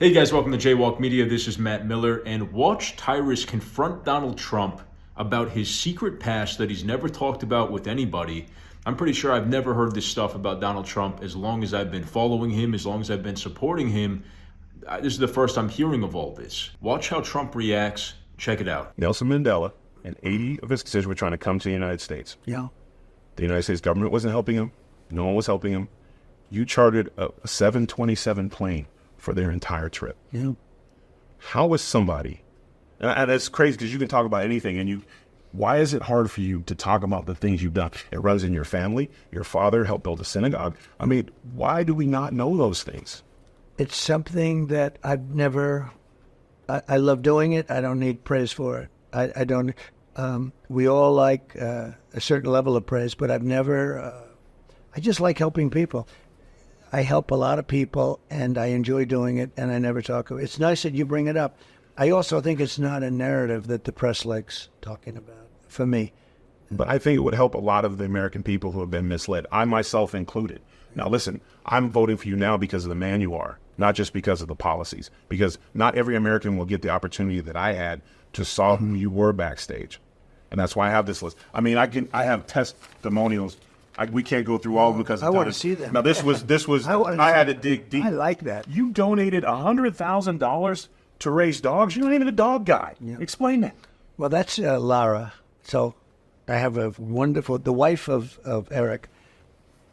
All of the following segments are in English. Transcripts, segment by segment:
Hey guys, welcome to JayWalk Media. This is Matt Miller, and watch Tyrus confront Donald Trump about his secret past that he's never talked about with anybody. I'm pretty sure I've never heard this stuff about Donald Trump as long as I've been following him, as long as I've been supporting him. This is the first I'm hearing of all this. Watch how Trump reacts. Check it out. Nelson Mandela and 80 of his constituents were trying to come to the United States. Yeah. The United States government wasn't helping him. No one was helping him. You chartered a 727 plane for their entire trip. Yeah. How is somebody, and it's crazy because you can talk about anything, and why is it hard for you to talk about the things you've done? It runs in your family. Your father helped build a synagogue. I mean, why do we not know those things? It's something that I've never, I love doing it. I don't need praise for it. I don't, we all like a certain level of praise, but I've never, I just like helping people. I help a lot of people, and I enjoy doing it, and I never talk about it. It's nice that you bring it up. I also think it's not a narrative that the press likes talking about, for me. But I think it would help a lot of the American people who have been misled, I myself included. Now, listen, I'm voting for you now because of the man you are, not just because of the policies, because not every American will get the opportunity that I had to saw who you were backstage. And that's why I have this list. I mean, I have testimonials. We can't go through all because of I want time. to see them. Now, this was. I had to dig deep. I like that. You donated $100,000 to raise dogs. You're not even a dog guy. Yeah. Explain that. Well, that's Lara. So I have a wonderful, the wife of Eric,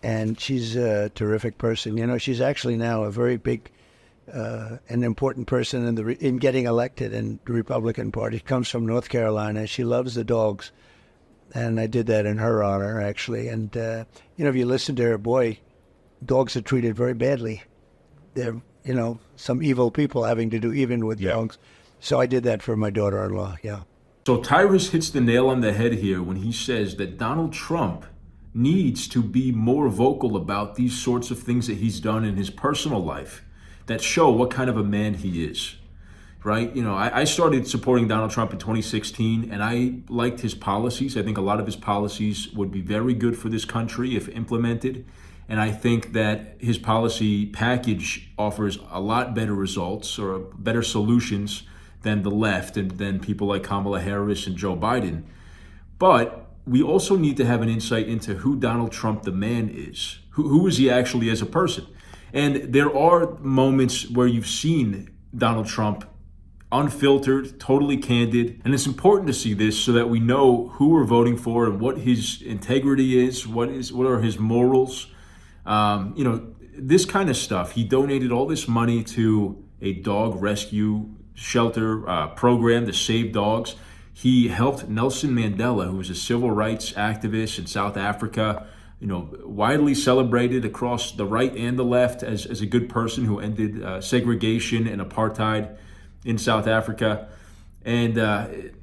and she's a terrific person. You know, she's actually now a very big and important person in getting elected in the Republican Party. She comes from North Carolina. She loves the dogs. And I did that in her honor, actually. And, you know, if you listen to her, boy, dogs are treated very badly. They're, you know, some evil people having to do even with dogs. So I did that for my daughter-in-law, yeah. So Tyrus hits the nail on the head here when he says that Donald Trump needs to be more vocal about these sorts of things that he's done in his personal life that show what kind of a man he is. Right? You know, I started supporting Donald Trump in 2016, and I liked his policies. I think a lot of his policies would be very good for this country if implemented. And I think that his policy package offers a lot better results or better solutions than the left and than people like Kamala Harris and Joe Biden. But we also need to have an insight into who Donald Trump, the man, is. Who is he actually as a person? And there are moments where you've seen Donald Trump unfiltered, totally candid. And it's important to see this so that we know who we're voting for and what his integrity is, what are his morals. You know, this kind of stuff. He donated all this money to a dog rescue shelter program to save dogs. He helped Nelson Mandela, who was a civil rights activist in South Africa, you know, widely celebrated across the right and the left as a good person who ended segregation and apartheid in South Africa. And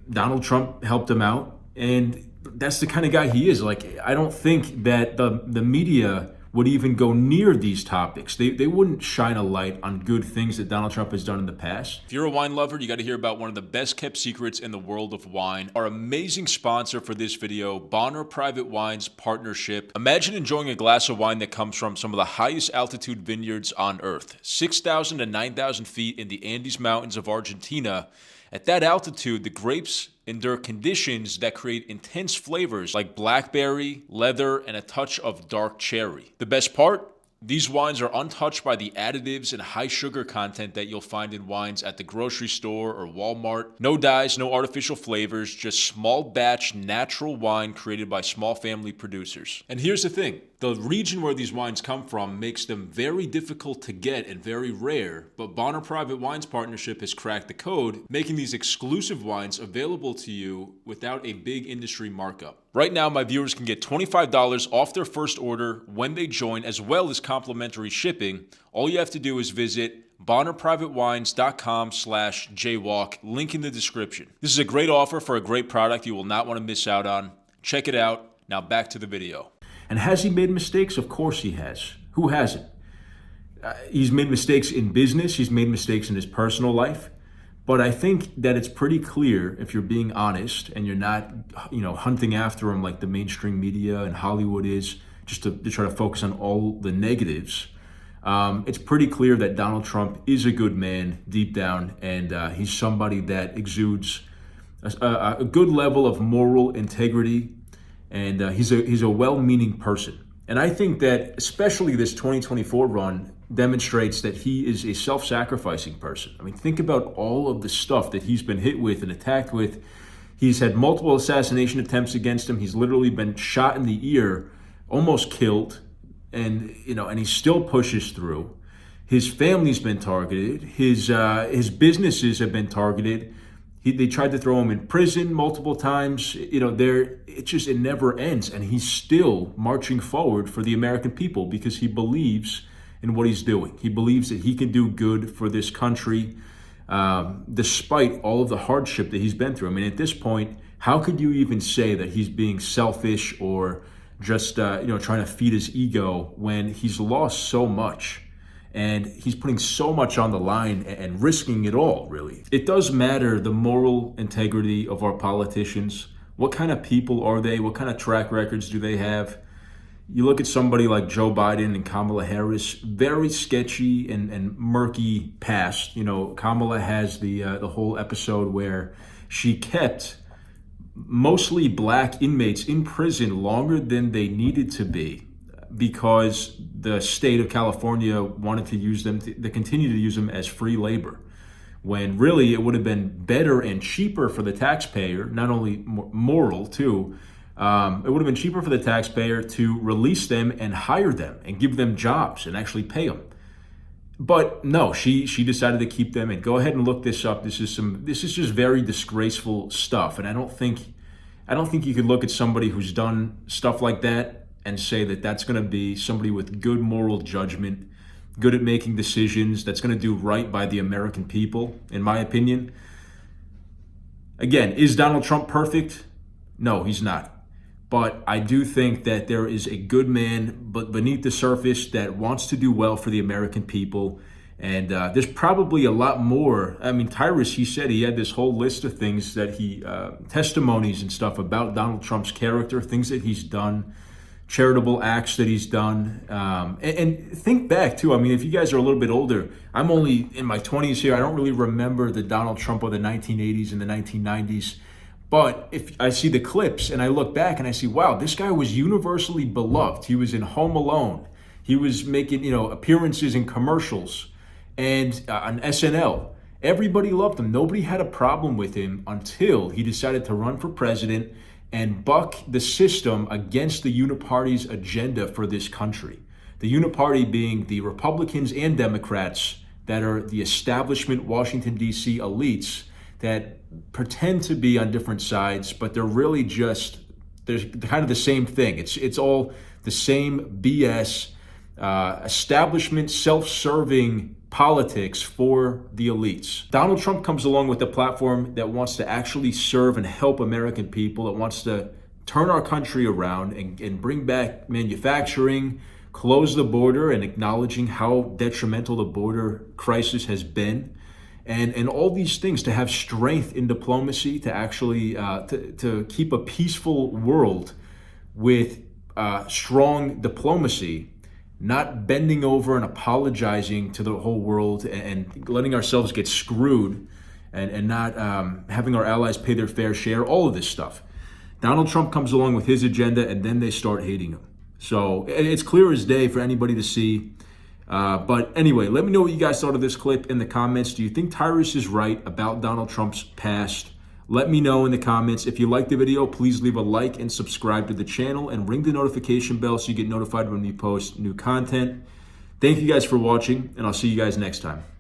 Donald Trump helped him out. And that's the kind of guy he is. Like, I don't think that the media would even go near these topics. They wouldn't shine a light on good things that Donald Trump has done in the past. If you're a wine lover, you got to hear about one of the best kept secrets in the world of wine. Our amazing sponsor for this video, Bonner Private Wines Partnership. Imagine enjoying a glass of wine that comes from some of the highest altitude vineyards on earth, 6,000 to 9,000 feet in the Andes Mountains of Argentina. At that altitude, the grapes endure conditions that create intense flavors like blackberry, leather, and a touch of dark cherry. The best part? These wines are untouched by the additives and high sugar content that you'll find in wines at the grocery store or Walmart. No dyes, no artificial flavors, just small batch natural wine created by small family producers. And here's the thing. The region where these wines come from makes them very difficult to get and very rare, but Bonner Private Wines Partnership has cracked the code, making these exclusive wines available to you without a big industry markup. Right now, my viewers can get $25 off their first order when they join, as well as complimentary shipping. All you have to do is visit bonnerprivatewines.com/JayWalk, link in the description. This is a great offer for a great product you will not want to miss out on. Check it out. Now back to the video. And has he made mistakes? Of course he has. Who hasn't? He's made mistakes in business. He's made mistakes in his personal life. But I think that it's pretty clear, if you're being honest and you're not, you know, hunting after him like the mainstream media and Hollywood is, just to try to focus on all the negatives. It's pretty clear that Donald Trump is a good man deep down, and he's somebody that exudes a good level of moral integrity, and he's a well-meaning person. And I think that especially this 2024 run demonstrates that he is a self-sacrificing person. I mean, think about all of the stuff that he's been hit with and attacked with. He's had multiple assassination attempts against him. He's literally been shot in the ear, almost killed, and he still pushes through. His family's been targeted. His businesses have been targeted. They tried to throw him in prison multiple times. It never ends, and he's still marching forward for the American people because he believes in what he's doing. He believes that he can do good for this country, despite all of the hardship that he's been through. I mean, at this point, how could you even say that he's being selfish or just trying to feed his ego when he's lost so much? And he's putting so much on the line and risking it all, really. It does matter the moral integrity of our politicians. What kind of people are they? What kind of track records do they have? You look at somebody like Joe Biden and Kamala Harris, very sketchy and murky past. Kamala has the whole episode where she kept mostly black inmates in prison longer than they needed to be, because the state of California wanted to use them, to continue to use them as free labor, when really it would have been better and cheaper for the taxpayer, not only moral too, it would have been cheaper for the taxpayer to release them and hire them and give them jobs and actually pay them. But no, she decided to keep them. And go ahead and look this up. This is just very disgraceful stuff. And I don't think you could look at somebody who's done stuff like that and say that that's going to be somebody with good moral judgment, good at making decisions, that's going to do right by the American people, in my opinion. Again, is Donald Trump perfect? No, he's not. But I do think that there is a good man, but beneath the surface, that wants to do well for the American people. And there's probably a lot more. I mean, Tyrus, he said he had this whole list of things that testimonies and stuff about Donald Trump's character, things that he's done, charitable acts that he's done. And think back too. I mean, if you guys are a little bit older, I'm only in my 20s here. I don't really remember the Donald Trump of the 1980s and the 1990s. But if I see the clips and I look back and I see, wow, this guy was universally beloved. He was in Home Alone. He was making, appearances in commercials and on SNL. Everybody loved him. Nobody had a problem with him until he decided to run for president and buck the system against the Uniparty's agenda for this country. The Uniparty being the Republicans and Democrats that are the establishment Washington, D.C. elites that pretend to be on different sides, but they're really they're kind of the same thing. It's all the same BS, establishment, self-serving politics for the elites. Donald Trump comes along with a platform that wants to actually serve and help American people. It wants to turn our country around and bring back manufacturing, close the border, and acknowledging how detrimental the border crisis has been. And all these things, to have strength in diplomacy, to actually to keep a peaceful world with strong diplomacy, not bending over and apologizing to the whole world and letting ourselves get screwed and not having our allies pay their fair share, all of this stuff. Donald Trump comes along with his agenda and then they start hating him. So it's clear as day for anybody to see. But anyway, let me know what you guys thought of this clip in the comments. Do you think Tyrus is right about Donald Trump's past? Let me know in the comments. If you liked the video, please leave a like and subscribe to the channel and ring the notification bell so you get notified when we post new content. Thank you guys for watching, and I'll see you guys next time.